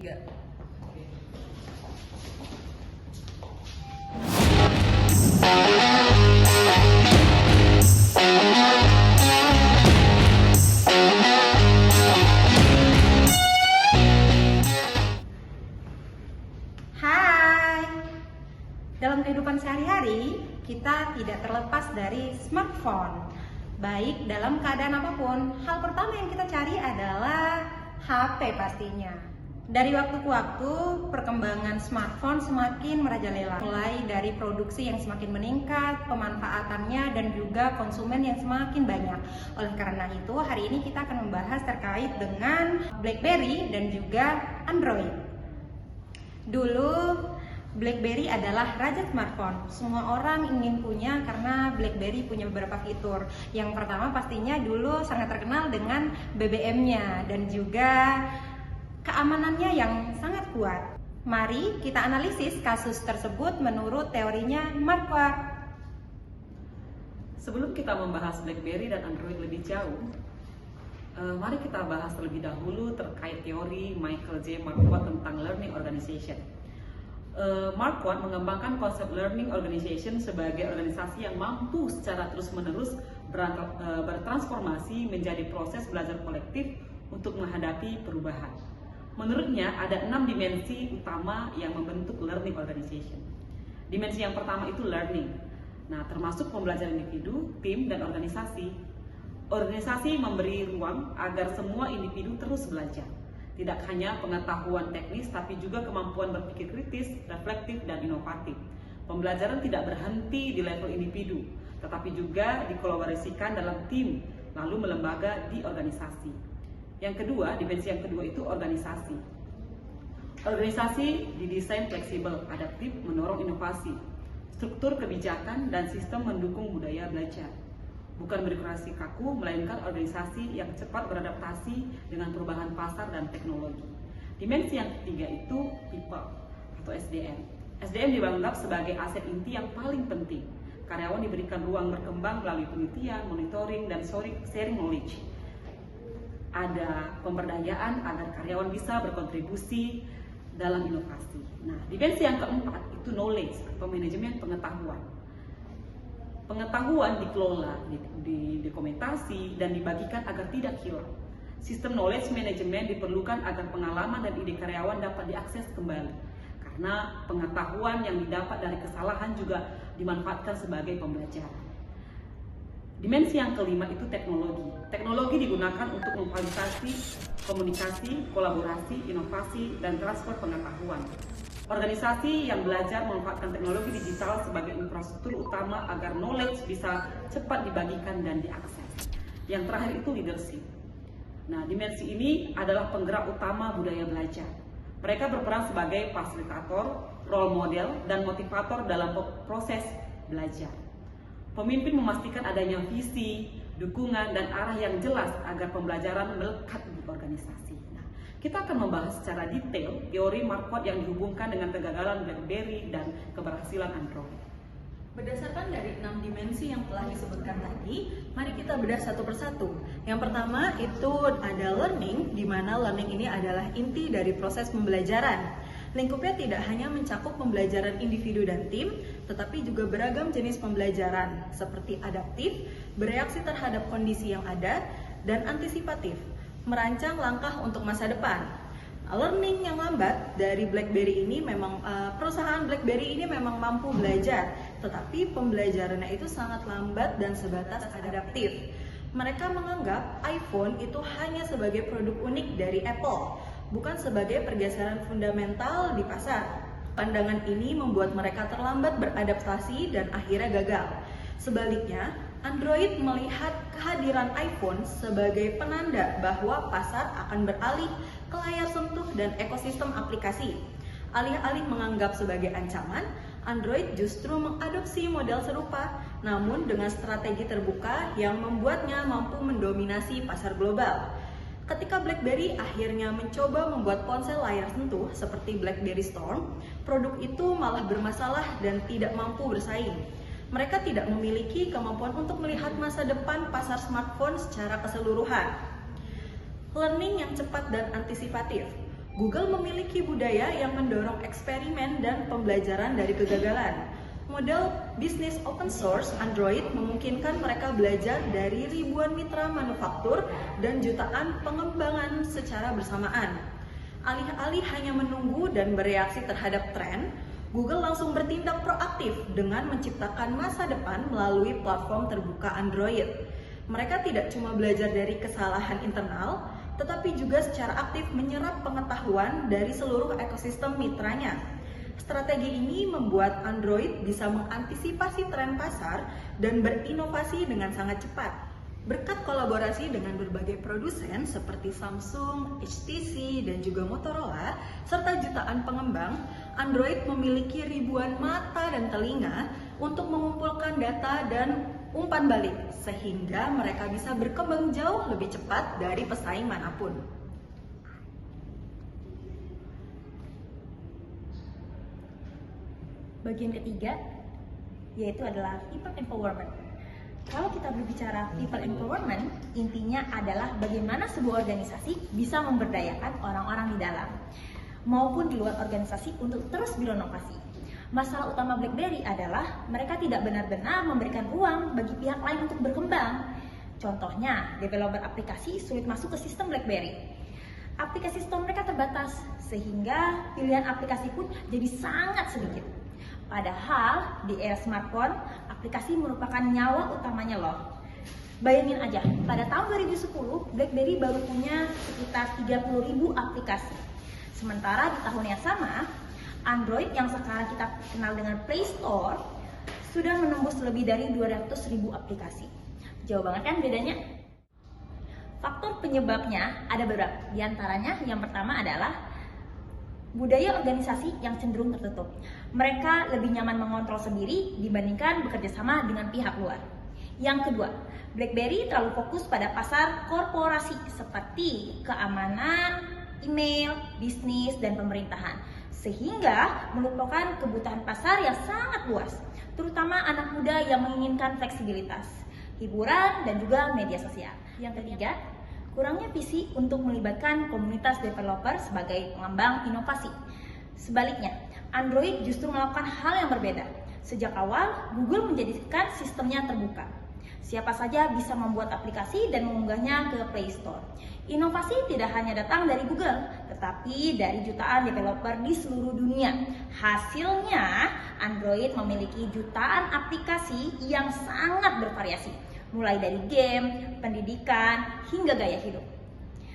Tiga. Hai, dalam kehidupan sehari-hari kita tidak terlepas dari smartphone. Baik dalam keadaan apapun, hal pertama yang kita cari adalah HP pastinya. Dari waktu ke waktu, perkembangan smartphone semakin merajalela. Mulai dari produksi yang semakin meningkat, pemanfaatannya, dan juga konsumen yang semakin banyak. Oleh karena itu, hari ini kita akan membahas terkait dengan BlackBerry dan juga Android. Dulu BlackBerry adalah raja smartphone. Semua orang ingin punya karena BlackBerry punya beberapa fitur. Yang pertama pastinya dulu sangat terkenal dengan BBM-nya dan juga keamanannya yang sangat kuat. Mari kita analisis kasus tersebut menurut teorinya Marquardt. Sebelum kita membahas BlackBerry dan Android lebih jauh, mari kita bahas terlebih dahulu terkait teori Michael J. Marquardt tentang learning organization. Marquardt mengembangkan konsep learning organization sebagai organisasi yang mampu secara terus-menerus bertransformasi menjadi proses belajar kolektif untuk menghadapi perubahan. Menurutnya ada 6 dimensi utama yang membentuk learning organization. Dimensi yang pertama itu learning. Nah, termasuk pembelajaran individu, tim, dan organisasi. Organisasi memberi ruang agar semua individu terus belajar. Tidak hanya pengetahuan teknis, tapi juga kemampuan berpikir kritis, reflektif, dan inovatif. Pembelajaran tidak berhenti di level individu, tetapi juga dikolaborasikan dalam tim, lalu melembaga di organisasi. Yang kedua, dimensi yang kedua itu organisasi. Organisasi didesain fleksibel, adaptif, mendorong inovasi, struktur kebijakan, dan sistem mendukung budaya belajar. Bukan birokrasi kaku, melainkan organisasi yang cepat beradaptasi dengan perubahan pasar dan teknologi. Dimensi yang ketiga itu people atau SDM. SDM dianggap sebagai aset inti yang paling penting. Karyawan diberikan ruang berkembang melalui penelitian, monitoring, dan sharing knowledge. Ada pemberdayaan agar karyawan bisa berkontribusi dalam inovasi. Nah, dimensi yang keempat itu knowledge atau manajemen pengetahuan. Pengetahuan dikelola, didokumentasi, dan dibagikan agar tidak hilang. Sistem knowledge management diperlukan agar pengalaman dan ide karyawan dapat diakses kembali. Karena pengetahuan yang didapat dari kesalahan juga dimanfaatkan sebagai pembelajaran. Dimensi yang kelima itu teknologi. Teknologi digunakan untuk memfasilitasi komunikasi, kolaborasi, inovasi, dan transfer pengetahuan. Organisasi yang belajar memanfaatkan teknologi digital sebagai infrastruktur utama agar knowledge bisa cepat dibagikan dan diakses. Yang terakhir itu leadership. Nah, dimensi ini adalah penggerak utama budaya belajar. Mereka berperan sebagai fasilitator, role model, dan motivator dalam proses belajar. Pemimpin memastikan adanya visi, dukungan, dan arah yang jelas agar pembelajaran melekat di organisasi. Nah, kita akan membahas secara detail teori Marquardt yang dihubungkan dengan kegagalan BlackBerry dan keberhasilan Android. Berdasarkan dari 6 dimensi yang telah disebutkan tadi, mari kita bedah satu persatu. Yang pertama itu ada learning, di mana learning ini adalah inti dari proses pembelajaran. Lingkupnya tidak hanya mencakup pembelajaran individu dan tim, tetapi juga beragam jenis pembelajaran, seperti adaptif, bereaksi terhadap kondisi yang ada, dan antisipatif, merancang langkah untuk masa depan. Learning yang lambat dari BlackBerry ini memang perusahaan BlackBerry ini memang mampu belajar, tetapi pembelajarannya itu sangat lambat dan sebatas adaptif. Mereka menganggap iPhone itu hanya sebagai produk unik dari Apple, bukan sebagai pergeseran fundamental di pasar. Pandangan ini membuat mereka terlambat beradaptasi dan akhirnya gagal. Sebaliknya, Android melihat kehadiran iPhone sebagai penanda bahwa pasar akan beralih ke layar sentuh dan ekosistem aplikasi. Alih-alih menganggap sebagai ancaman, Android justru mengadopsi model serupa, namun dengan strategi terbuka yang membuatnya mampu mendominasi pasar global. Ketika BlackBerry akhirnya mencoba membuat ponsel layar sentuh seperti BlackBerry Storm, produk itu malah bermasalah dan tidak mampu bersaing. Mereka tidak memiliki kemampuan untuk melihat masa depan pasar smartphone secara keseluruhan. Learning yang cepat dan antisipatif. Google memiliki budaya yang mendorong eksperimen dan pembelajaran dari kegagalan. Model bisnis open source Android memungkinkan mereka belajar dari ribuan mitra manufaktur dan jutaan pengembangan secara bersamaan. Alih-alih hanya menunggu dan bereaksi terhadap tren, Google langsung bertindak proaktif dengan menciptakan masa depan melalui platform terbuka Android. Mereka tidak cuma belajar dari kesalahan internal, tetapi juga secara aktif menyerap pengetahuan dari seluruh ekosistem mitranya. Strategi ini membuat Android bisa mengantisipasi tren pasar dan berinovasi dengan sangat cepat. Berkat kolaborasi dengan berbagai produsen seperti Samsung, HTC, dan juga Motorola, serta jutaan pengembang, Android memiliki ribuan mata dan telinga untuk mengumpulkan data dan umpan balik, sehingga mereka bisa berkembang jauh lebih cepat dari pesaing manapun. Bagian ketiga yaitu adalah people empowerment. Kalau kita berbicara people empowerment, intinya adalah bagaimana sebuah organisasi bisa memberdayakan orang-orang di dalam maupun di luar organisasi untuk terus berinovasi. Masalah utama BlackBerry adalah mereka tidak benar-benar memberikan ruang bagi pihak lain untuk berkembang. Contohnya, developer aplikasi sulit masuk ke sistem BlackBerry. Aplikasi store mereka terbatas, sehingga pilihan aplikasi pun jadi sangat sedikit. Padahal di era smartphone, aplikasi merupakan nyawa utamanya loh. Bayangin aja, pada tahun 2010, BlackBerry baru punya sekitar 30.000 aplikasi. Sementara di tahun yang sama, Android yang sekarang kita kenal dengan Play Store sudah menembus lebih dari 200.000 aplikasi. Jauh banget kan bedanya? Faktor penyebabnya ada beberapa. Di antaranya yang pertama adalah budaya organisasi yang cenderung tertutup. Mereka lebih nyaman mengontrol sendiri dibandingkan bekerja sama dengan pihak luar. Yang kedua, BlackBerry terlalu fokus pada pasar korporasi seperti keamanan, email, bisnis, dan pemerintahan, sehingga melupakan kebutuhan pasar yang sangat luas, terutama anak muda yang menginginkan fleksibilitas, hiburan, dan juga media sosial. Yang ketiga, kurangnya visi untuk melibatkan komunitas developer sebagai pengembang inovasi. Sebaliknya, Android justru melakukan hal yang berbeda. Sejak awal, Google menjadikan sistemnya terbuka. Siapa saja bisa membuat aplikasi dan mengunggahnya ke Play Store. Inovasi tidak hanya datang dari Google, tetapi dari jutaan developer di seluruh dunia. Hasilnya, Android memiliki jutaan aplikasi yang sangat bervariasi, mulai dari game, pendidikan, hingga gaya hidup.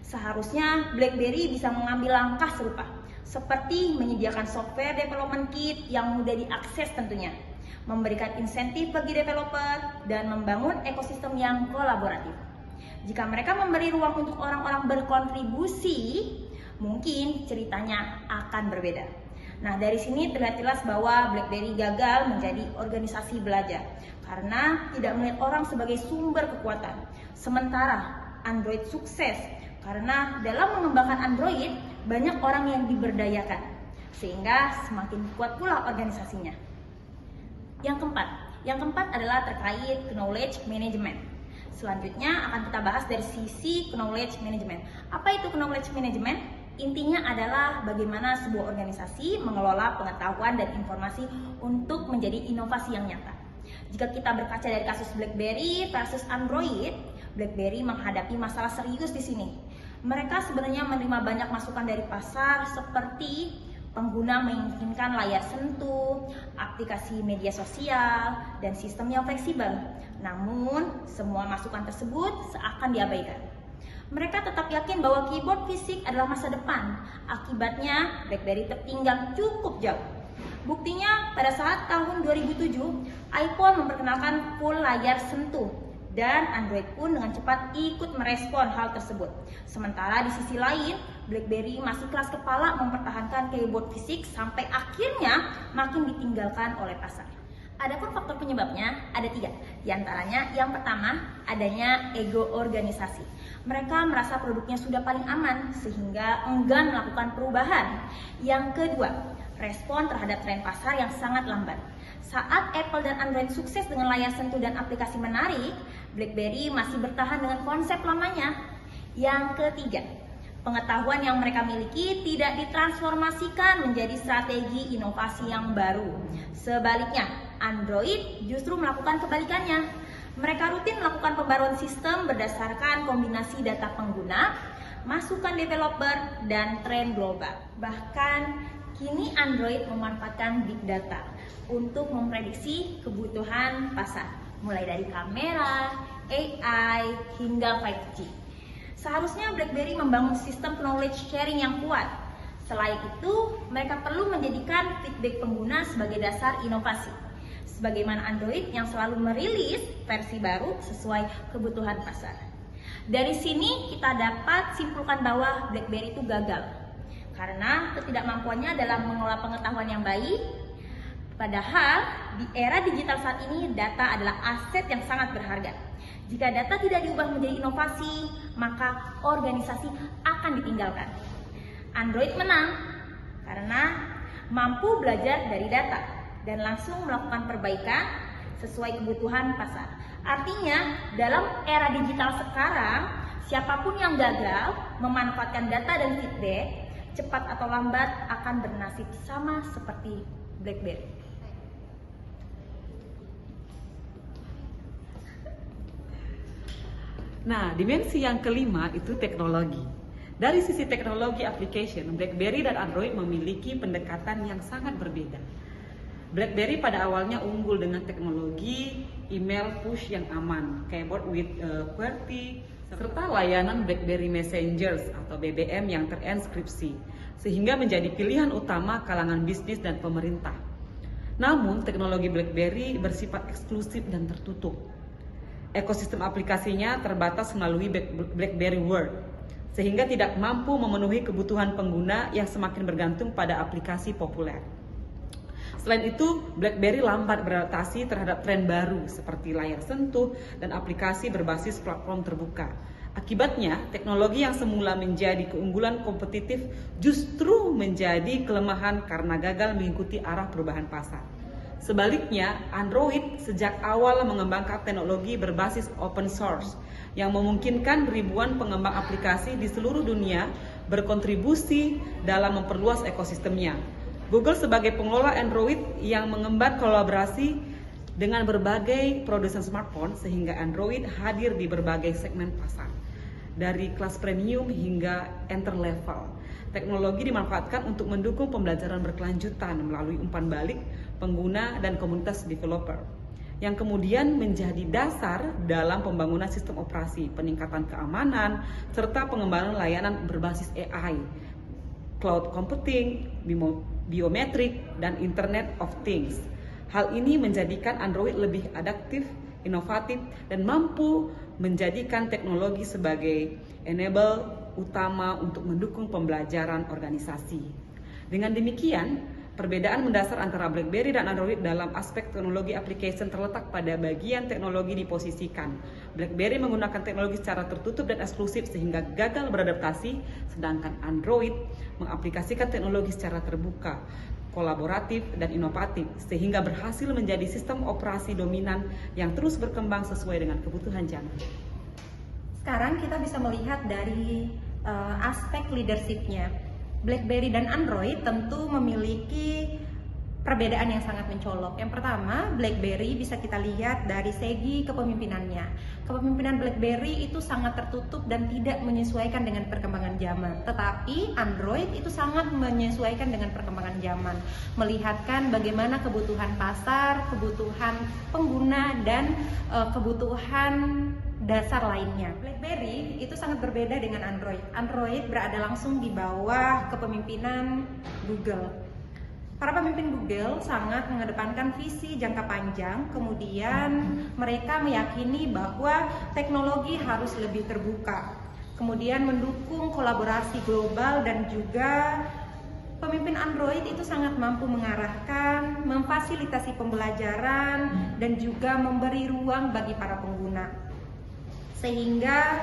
Seharusnya BlackBerry bisa mengambil langkah serupa, seperti menyediakan software development kit yang mudah diakses tentunya, memberikan insentif bagi developer, dan membangun ekosistem yang kolaboratif. Jika mereka memberi ruang untuk orang-orang berkontribusi, mungkin ceritanya akan berbeda. Nah, dari sini terlihat jelas bahwa BlackBerry gagal menjadi organisasi belajar karena tidak melihat orang sebagai sumber kekuatan. Sementara Android sukses karena dalam mengembangkan Android banyak orang yang diberdayakan, sehingga semakin kuat pula organisasinya. Yang keempat adalah terkait knowledge management. Selanjutnya akan kita bahas dari sisi knowledge management. Apa itu knowledge management? Intinya adalah bagaimana sebuah organisasi mengelola pengetahuan dan informasi untuk menjadi inovasi yang nyata. Jika kita berkaca dari kasus BlackBerry versus Android, BlackBerry menghadapi masalah serius di sini. Mereka sebenarnya menerima banyak masukan dari pasar seperti pengguna menginginkan layar sentuh, aplikasi media sosial, dan sistem yang fleksibel. Namun, semua masukan tersebut seakan diabaikan. Mereka tetap yakin bahwa keyboard fisik adalah masa depan. Akibatnya, BlackBerry tertinggal cukup jauh. Buktinya, pada saat tahun 2007, iPhone memperkenalkan full layar sentuh, dan Android pun dengan cepat ikut merespon hal tersebut. Sementara di sisi lain, BlackBerry masih keras kepala mempertahankan keyboard fisik sampai akhirnya makin ditinggalkan oleh pasar. Adapun faktor penyebabnya ada 3. Di antaranya, yang pertama, adanya ego organisasi. Mereka merasa produknya sudah paling aman sehingga enggan melakukan perubahan. Yang kedua, respon terhadap tren pasar yang sangat lambat. Saat Apple dan Android sukses dengan layar sentuh dan aplikasi menarik, BlackBerry masih bertahan dengan konsep lamanya. Yang ketiga, Pengetahuan yang mereka miliki tidak ditransformasikan menjadi strategi inovasi yang baru. Sebaliknya, Android justru melakukan kebalikannya. Mereka rutin melakukan pembaruan sistem berdasarkan kombinasi data pengguna, masukan developer, dan tren global. Bahkan, kini Android memanfaatkan big data untuk memprediksi kebutuhan pasar, mulai dari kamera, AI, hingga 5G. Seharusnya BlackBerry membangun sistem knowledge sharing yang kuat. Selain itu, mereka perlu menjadikan feedback pengguna sebagai dasar inovasi. Sebagaimana Android yang selalu merilis versi baru sesuai kebutuhan pasar. Dari sini kita dapat simpulkan bahwa BlackBerry itu gagal karena ketidakmampuannya dalam mengelola pengetahuan yang baik. Padahal di era digital saat ini data adalah aset yang sangat berharga. Jika data tidak diubah menjadi inovasi, maka organisasi akan ditinggalkan. Android menang karena mampu belajar dari data dan langsung melakukan perbaikan sesuai kebutuhan pasar. Artinya, dalam era digital sekarang, siapapun yang gagal memanfaatkan data dan feedback, cepat atau lambat akan bernasib sama seperti BlackBerry. Nah, dimensi yang kelima itu teknologi. Dari sisi teknologi application, BlackBerry dan Android memiliki pendekatan yang sangat berbeda. BlackBerry pada awalnya unggul dengan teknologi email push yang aman, keyboard with QWERTY, serta layanan BlackBerry Messengers atau BBM yang terenkripsi, sehingga menjadi pilihan utama kalangan bisnis dan pemerintah. Namun, teknologi BlackBerry bersifat eksklusif dan tertutup. Ekosistem aplikasinya terbatas melalui BlackBerry World, sehingga tidak mampu memenuhi kebutuhan pengguna yang semakin bergantung pada aplikasi populer. Selain itu, BlackBerry lambat beradaptasi terhadap tren baru seperti layar sentuh dan aplikasi berbasis platform terbuka. Akibatnya, teknologi yang semula menjadi keunggulan kompetitif justru menjadi kelemahan karena gagal mengikuti arah perubahan pasar. Sebaliknya, Android sejak awal mengembangkan teknologi berbasis open source yang memungkinkan ribuan pengembang aplikasi di seluruh dunia berkontribusi dalam memperluas ekosistemnya. Google sebagai pengelola Android yang mengemban kolaborasi dengan berbagai produsen smartphone sehingga Android hadir di berbagai segmen pasar, dari kelas premium hingga enter level. Teknologi dimanfaatkan untuk mendukung pembelajaran berkelanjutan melalui umpan balik pengguna dan komunitas developer, yang kemudian menjadi dasar dalam pembangunan sistem operasi, peningkatan keamanan, serta pengembangan layanan berbasis AI, cloud computing, biometrik, dan Internet of Things. Hal ini menjadikan Android lebih adaptif, inovatif, dan mampu menjadikan teknologi sebagai enabler utama untuk mendukung pembelajaran organisasi. Dengan demikian, perbedaan mendasar antara BlackBerry dan Android dalam aspek teknologi application terletak pada bagian teknologi diposisikan. BlackBerry menggunakan teknologi secara tertutup dan eksklusif sehingga gagal beradaptasi, sedangkan Android mengaplikasikan teknologi secara terbuka, kolaboratif, dan inovatif sehingga berhasil menjadi sistem operasi dominan yang terus berkembang sesuai dengan kebutuhan zaman. Sekarang kita bisa melihat dari aspek leadership-nya. BlackBerry dan Android tentu memiliki perbedaan yang sangat mencolok. Yang pertama, BlackBerry bisa kita lihat dari segi kepemimpinannya. Kepemimpinan BlackBerry itu sangat tertutup dan tidak menyesuaikan dengan perkembangan zaman. Tetapi Android itu sangat menyesuaikan dengan perkembangan zaman, melihatkan bagaimana kebutuhan pasar, kebutuhan pengguna, dan kebutuhan dasar lainnya. BlackBerry itu sangat berbeda dengan Android. Android berada langsung di bawah kepemimpinan Google. Para pemimpin Google sangat mengedepankan visi jangka panjang, kemudian mereka meyakini bahwa teknologi harus lebih terbuka, kemudian mendukung kolaborasi global, dan juga pemimpin Android itu sangat mampu mengarahkan, memfasilitasi pembelajaran, dan juga memberi ruang bagi para pengguna. Sehingga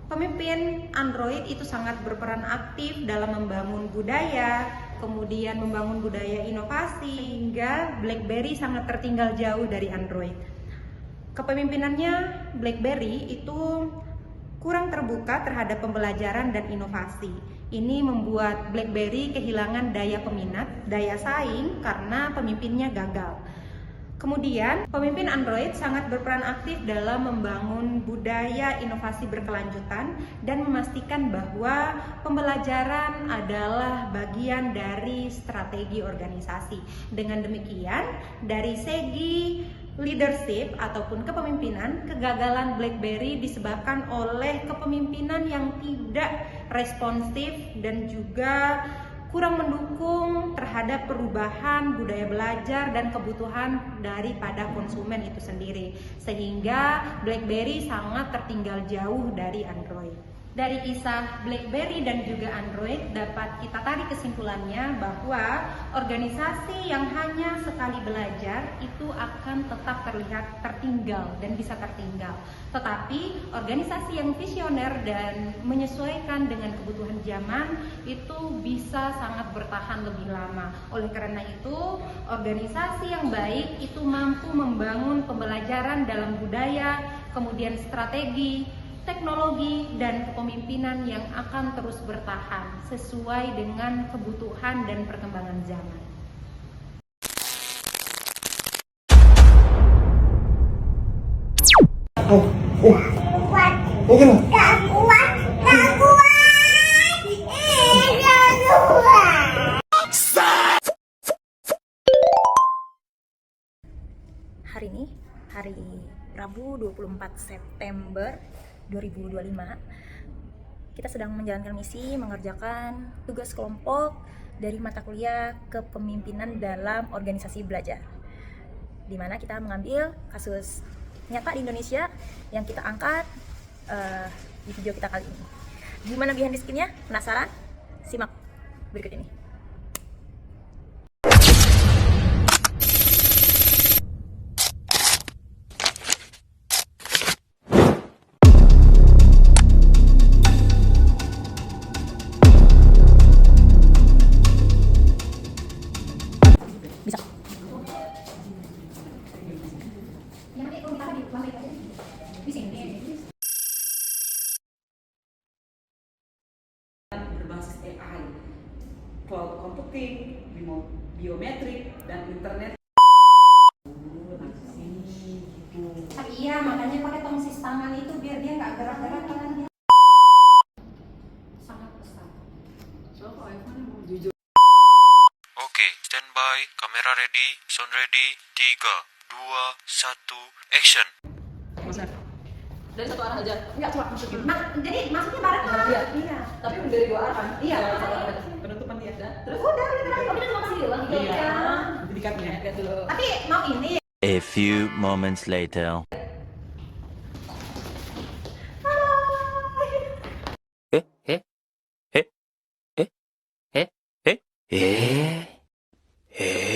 pemimpin Android itu sangat berperan aktif dalam membangun budaya, kemudian membangun budaya inovasi, hingga BlackBerry sangat tertinggal jauh dari Android. Kepemimpinannya BlackBerry itu kurang terbuka terhadap pembelajaran dan inovasi. Ini membuat BlackBerry kehilangan daya peminat, daya saing karena pemimpinnya gagal. Kemudian, pemimpin Android sangat berperan aktif dalam membangun budaya inovasi berkelanjutan dan memastikan bahwa pembelajaran adalah bagian dari strategi organisasi. Dengan demikian, dari segi leadership ataupun kepemimpinan, kegagalan BlackBerry disebabkan oleh kepemimpinan yang tidak responsif dan juga kurang mendukung terhadap perubahan budaya belajar dan kebutuhan daripada konsumen itu sendiri, sehingga BlackBerry sangat tertinggal jauh dari Android. Dari kisah BlackBerry dan juga Android dapat kita tarik kesimpulannya bahwa organisasi yang hanya sekali belajar itu akan tetap terlihat tertinggal dan bisa tertinggal. Tetapi organisasi yang visioner dan menyesuaikan dengan kebutuhan zaman itu bisa sangat bertahan lebih lama. Oleh karena itu, organisasi yang baik itu mampu membangun pembelajaran dalam budaya, kemudian strategi, teknologi, dan kepemimpinan yang akan terus bertahan sesuai dengan kebutuhan dan perkembangan zaman. Hari ini, hari Rabu 24 September 2025, kita sedang menjalankan misi mengerjakan tugas kelompok dari mata kuliah kepemimpinan dalam organisasi belajar, di mana kita mengambil kasus nyata di Indonesia yang kita angkat di video kita kali ini. Gimana behind the skin-nya? Penasaran? Simak berikut ini. Berbasis AI, cloud computing, biometrik, dan internet. Tapi iya, makanya pakai tongsis tangan itu biar dia nggak gerak-gerak tangannya. Sangat besar. So, kalau iPhone mau jujur. Oke, standby, kamera ready, sound ready, 3, 2, 1, action. Maksudnya dari satu arah aja, nggak cuma maksudnya. Jadi maksudnya barengan. Iya. Iya. Tapi dari dua arah kan? Iya. Penutupan dia. Terus Udah kita cuma kasih doang gitu. Iya. Iya. Dedikatnya. Lihat dulu. Tapi mau ini. A few moments later. Eh, eh, eh, eh, eh, eh, eh, eh.